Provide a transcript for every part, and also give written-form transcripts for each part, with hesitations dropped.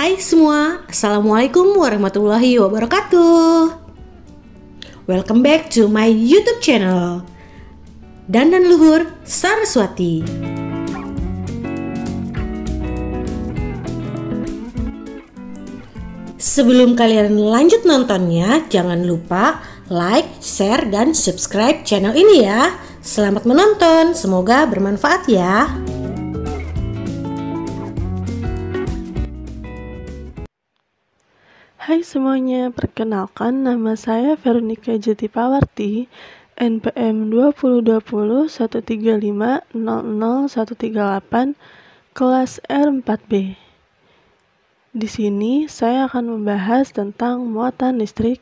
Hai semua, Assalamualaikum warahmatullahi wabarakatuh. Welcome back to my YouTube channel Dandan Luhur Saraswati. Sebelum kalian lanjut nontonnya, jangan lupa like, share, dan subscribe channel ini ya. Selamat menonton, semoga bermanfaat ya. Hai semuanya, perkenalkan nama saya Veronica Jatipawarti, NPM 202013500138, kelas R4B. Di sini saya akan membahas tentang muatan listrik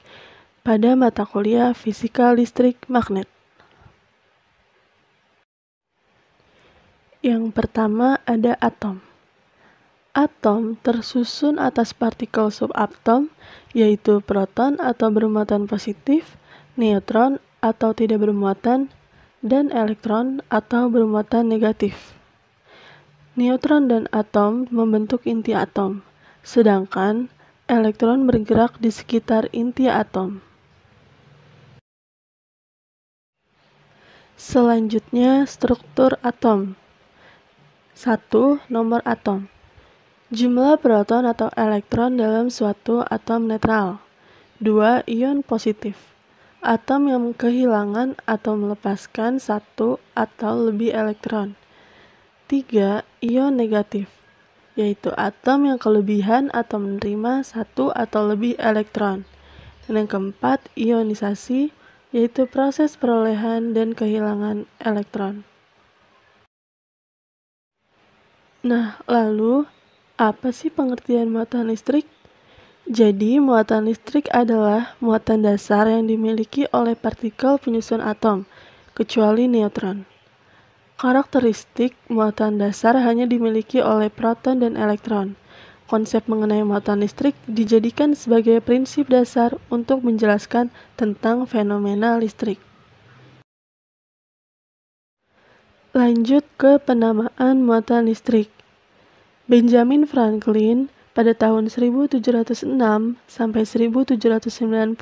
pada mata kuliah Fisika Listrik Magnet. Yang pertama ada atom. Atom tersusun atas partikel subatom, yaitu proton atau bermuatan positif, neutron atau tidak bermuatan, dan elektron atau bermuatan negatif. Neutron dan atom membentuk inti atom, sedangkan elektron bergerak di sekitar inti atom. Selanjutnya, struktur atom. 1. Nomor atom. Jumlah proton atau elektron dalam suatu atom netral. 2. Ion positif. Atom yang kehilangan atau melepaskan satu atau lebih elektron. 3. Ion negatif, yaitu atom yang kelebihan atau menerima satu atau lebih elektron. Dan yang keempat, ionisasi, yaitu proses perolehan dan kehilangan elektron. Nah, lalu apa sih pengertian muatan listrik? Jadi, muatan listrik adalah muatan dasar yang dimiliki oleh partikel penyusun atom, kecuali neutron. Karakteristik muatan dasar hanya dimiliki oleh proton dan elektron. Konsep mengenai muatan listrik dijadikan sebagai prinsip dasar untuk menjelaskan tentang fenomena listrik. Lanjut ke penamaan muatan listrik. Benjamin Franklin pada tahun 1706 sampai 1790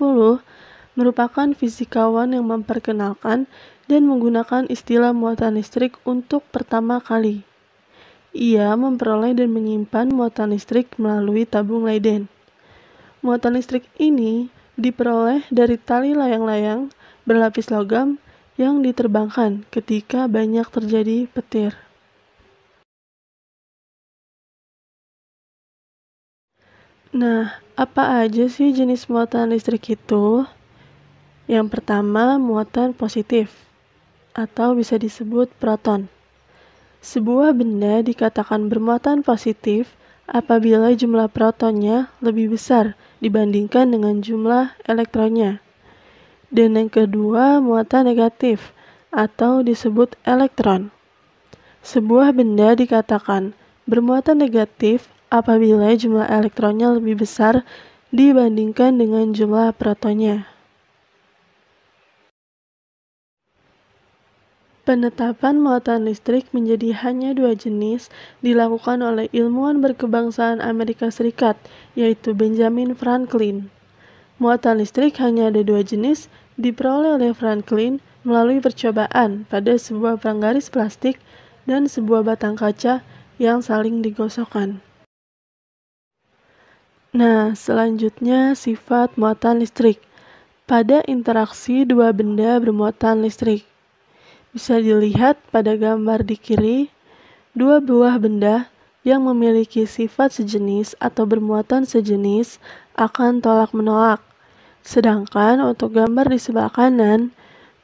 merupakan fisikawan yang memperkenalkan dan menggunakan istilah muatan listrik untuk pertama kali. Ia memperoleh dan menyimpan muatan listrik melalui tabung Leyden. Muatan listrik ini diperoleh dari tali layang-layang berlapis logam yang diterbangkan ketika banyak terjadi petir. Nah, apa aja sih jenis muatan listrik itu? Yang pertama, muatan positif, atau bisa disebut proton. Sebuah benda dikatakan bermuatan positif apabila jumlah protonnya lebih besar dibandingkan dengan jumlah elektronnya. Dan yang kedua, muatan negatif, atau disebut elektron. Sebuah benda dikatakan bermuatan negatif apabila jumlah elektronnya lebih besar dibandingkan dengan jumlah protonnya. Penetapan muatan listrik menjadi hanya dua jenis dilakukan oleh ilmuwan berkebangsaan Amerika Serikat, yaitu Benjamin Franklin. Muatan listrik hanya ada dua jenis, diperoleh oleh Franklin melalui percobaan pada sebuah penggaris plastik dan sebuah batang kaca yang saling digosokkan. Nah, selanjutnya sifat muatan listrik pada interaksi dua benda bermuatan listrik. Bisa dilihat pada gambar di kiri, dua buah benda yang memiliki sifat sejenis atau bermuatan sejenis akan tolak-menolak. Sedangkan untuk gambar di sebelah kanan,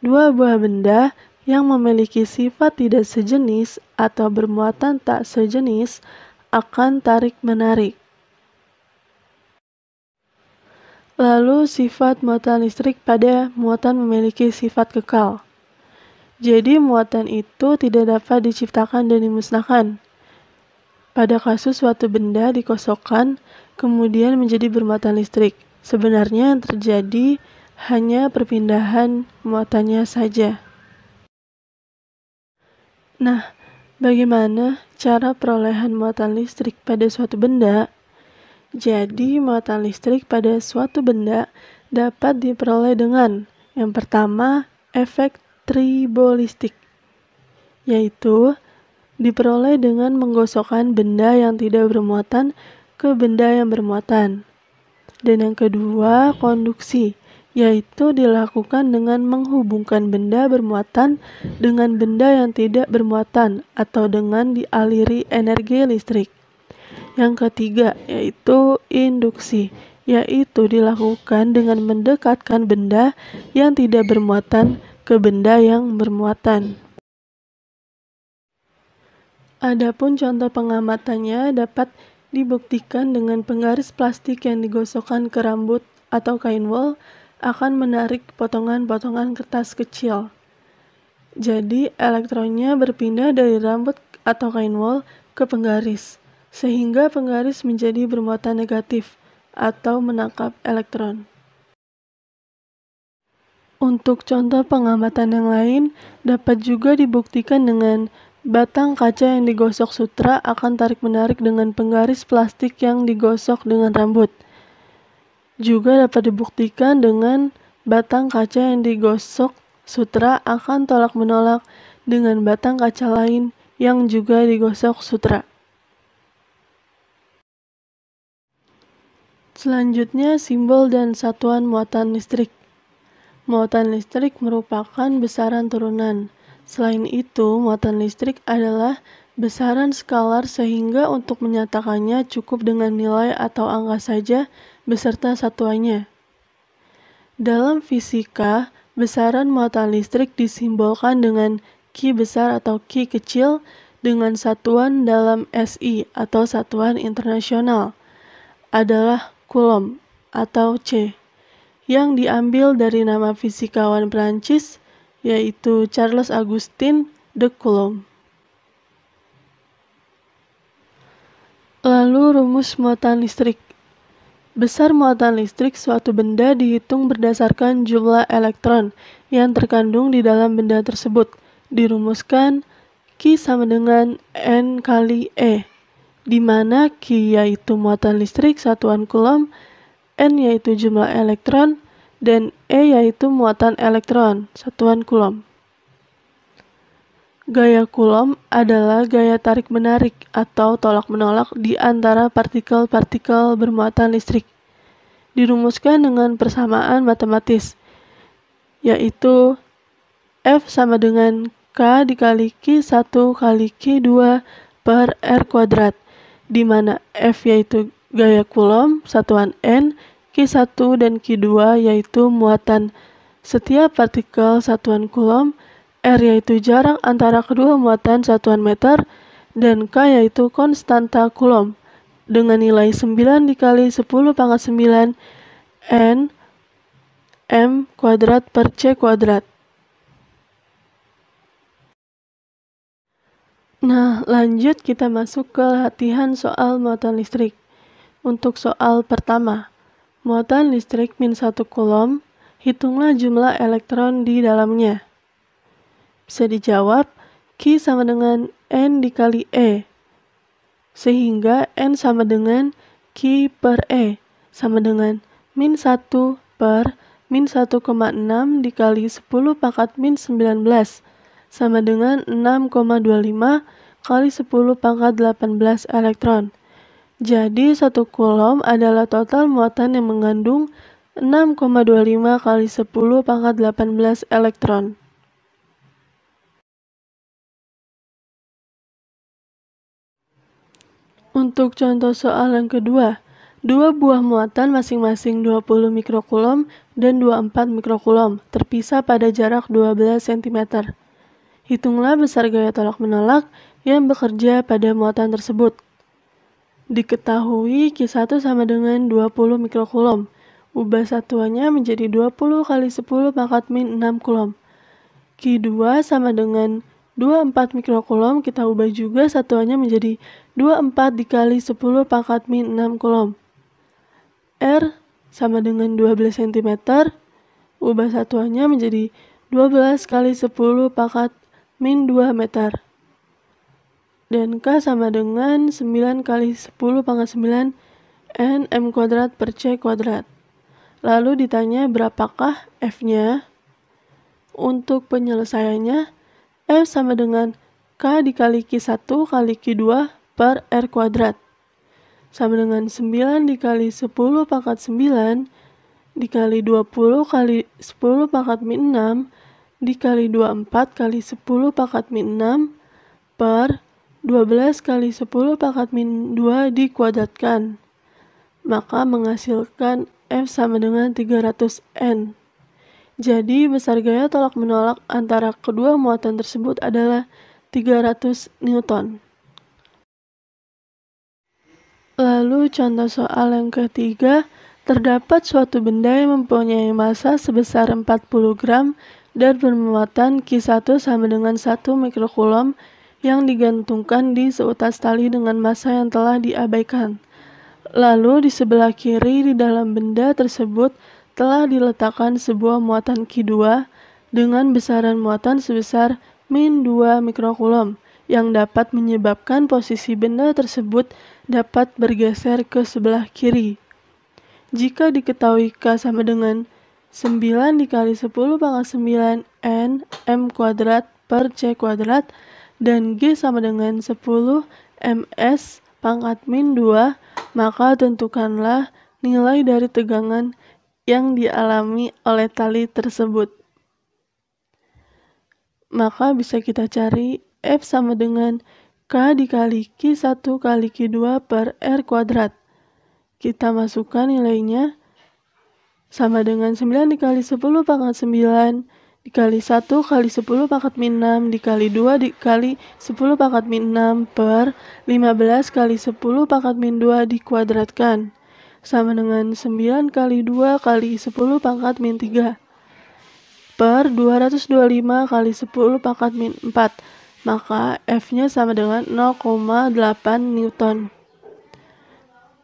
dua buah benda yang memiliki sifat tidak sejenis atau bermuatan tak sejenis akan tarik-menarik. Lalu sifat muatan listrik pada muatan memiliki sifat kekal. Jadi muatan itu tidak dapat diciptakan dan dimusnahkan. Pada kasus suatu benda dikosokkan, kemudian menjadi bermuatan listrik. Sebenarnya yang terjadi hanya perpindahan muatannya saja. Nah, bagaimana cara perolehan muatan listrik pada suatu benda? Jadi, muatan listrik pada suatu benda dapat diperoleh dengan yang pertama, efek tribolistik, yaitu diperoleh dengan menggosokkan benda yang tidak bermuatan ke benda yang bermuatan. Dan yang kedua, konduksi, yaitu dilakukan dengan menghubungkan benda bermuatan dengan benda yang tidak bermuatan atau dengan dialiri energi listrik. Yang ketiga, yaitu induksi, yaitu dilakukan dengan mendekatkan benda yang tidak bermuatan ke benda yang bermuatan. Adapun contoh pengamatannya dapat dibuktikan dengan penggaris plastik yang digosokkan ke rambut atau kain wol akan menarik potongan-potongan kertas kecil. Jadi, elektronnya berpindah dari rambut atau kain wol ke penggaris, sehingga penggaris menjadi bermuatan negatif atau menangkap elektron. Untuk contoh pengamatan yang lain, dapat juga dibuktikan dengan batang kaca yang digosok sutra akan tarik-menarik dengan penggaris plastik yang digosok dengan rambut. Juga dapat dibuktikan dengan batang kaca yang digosok sutra akan tolak-menolak dengan batang kaca lain yang juga digosok sutra. Selanjutnya, simbol dan satuan muatan listrik. Muatan listrik merupakan besaran turunan. Selain itu, muatan listrik adalah besaran skalar sehingga untuk menyatakannya cukup dengan nilai atau angka saja beserta satuannya. Dalam fisika, besaran muatan listrik disimbolkan dengan Q besar atau Q kecil dengan satuan dalam SI atau satuan internasional adalah Coulomb atau C, yang diambil dari nama fisikawan Prancis yaitu Charles Augustin de Coulomb. Lalu rumus muatan listrik. Besar muatan listrik suatu benda dihitung berdasarkan jumlah elektron yang terkandung di dalam benda tersebut. Dirumuskan Q sama dengan N kali E, di mana Q yaitu muatan listrik satuan Coulomb, N yaitu jumlah elektron, dan E yaitu muatan elektron satuan Coulomb. Gaya Coulomb adalah gaya tarik-menarik atau tolak-menolak di antara partikel-partikel bermuatan listrik. Dirumuskan dengan persamaan matematis, yaitu F sama dengan K dikali Q1 kali Q2 per R kuadrat, di mana F yaitu gaya Coulomb satuan N, Q1 dan Q2 yaitu muatan setiap partikel satuan Coulomb, R yaitu jarak antara kedua muatan satuan meter, dan K yaitu konstanta Coulomb dengan nilai 9 dikali 10 pangkat 9 N M kuadrat per C kuadrat. Nah, lanjut kita masuk ke latihan soal muatan listrik. Untuk soal pertama, muatan listrik min 1 Coulomb, hitunglah jumlah elektron di dalamnya. Bisa dijawab, Q sama dengan N dikali E, sehingga N sama dengan Q per E, sama dengan min 1 per min 1,6 dikali 10 pangkat min 19, sama dengan 6,25 kali 10 pangkat 18 elektron. Jadi 1 Coulomb adalah total muatan yang mengandung 6,25 kali 10 pangkat 18 elektron. Untuk contoh soal yang kedua, dua buah muatan masing-masing 20 mikrocoulomb dan 24 mikrocoulomb terpisah pada jarak 12 cm. Hitunglah besar gaya tolak-menolak yang bekerja pada muatan tersebut. Diketahui Q1 sama dengan 20 mikrocoulomb. Ubah satuannya menjadi 20 kali 10 pangkat min 6 coulomb. Q2 sama dengan 24 mikrocoulomb, kita ubah juga satuannya menjadi 24 dikali 10 pangkat min 6 coulomb. R sama dengan 12 cm, ubah satuannya menjadi 12 kali 10 pangkat min 2 meter. Dan K sama dengan 9 kali 10 pangkat 9 N M kuadrat per C kuadrat. Lalu ditanya berapakah F-nya? Untuk penyelesaiannya, F sama dengan K dikali Q1 kali Q2 per R kuadrat. Sama dengan 9 dikali 10 pangkat 9 dikali 20 kali 10 pangkat min 6 dikali 24 kali 10 pangkat min 6 per 12 kali 10 pangkat min 2 dikuadratkan. Maka menghasilkan F sama dengan 300N. Jadi besar gaya tolak menolak antara kedua muatan tersebut adalah 300 Newton. Lalu contoh soal yang ketiga, terdapat suatu benda yang mempunyai massa sebesar 40 gram dan bermuatan Q1 sama dengan 1 mikrokulom yang digantungkan di seutas tali dengan massa yang telah diabaikan. Lalu di sebelah kiri di dalam benda tersebut telah diletakkan sebuah muatan Q2 dengan besaran muatan sebesar min 2 mikrokulom yang dapat menyebabkan posisi benda tersebut dapat bergeser ke sebelah kiri. Jika diketahui K sama dengan 9 dikali 10 pangkat 9 N M kuadrat per C kuadrat dan G sama dengan 10 ms pangkat min 2, maka tentukanlah nilai dari tegangan yang dialami oleh tali tersebut. Maka bisa kita cari F sama dengan K dikali Q1 kali Q2 per R kuadrat. Kita masukkan nilainya sama dengan 9 dikali 10 pangkat 9 dikali 1 kali 10 pangkat min 6 dikali 2 dikali 10 pangkat min 6 per 15 kali 10 pangkat min 2 dikuadratkan. Sama dengan 9 kali 2 kali 10 pangkat min 3 per 225 kali 10 pangkat min 4. Maka F-nya sama dengan 0,8 Newton.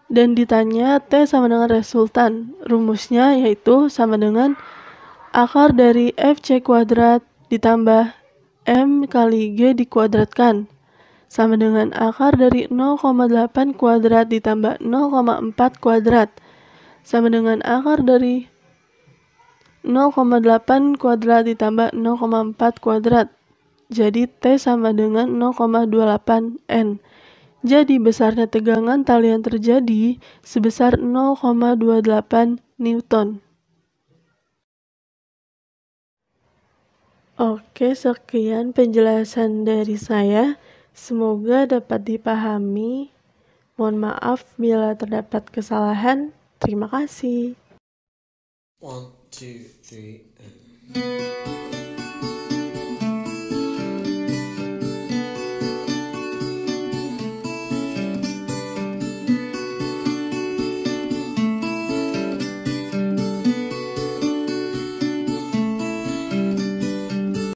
Dan ditanya T sama dengan resultan. Rumusnya yaitu sama dengan akar dari FC kuadrat ditambah M kali G dikuadratkan. Sama dengan akar dari 0,8 kuadrat ditambah 0,4 kuadrat. Sama dengan akar dari 0,8 kuadrat ditambah 0,4 kuadrat. Jadi T sama dengan 0,28 N. Jadi besarnya tegangan tali yang terjadi sebesar 0,28 Newton. Oke, sekian penjelasan dari saya. Semoga dapat dipahami. Mohon maaf bila terdapat kesalahan. Terima kasih. 1, 2, 3, and...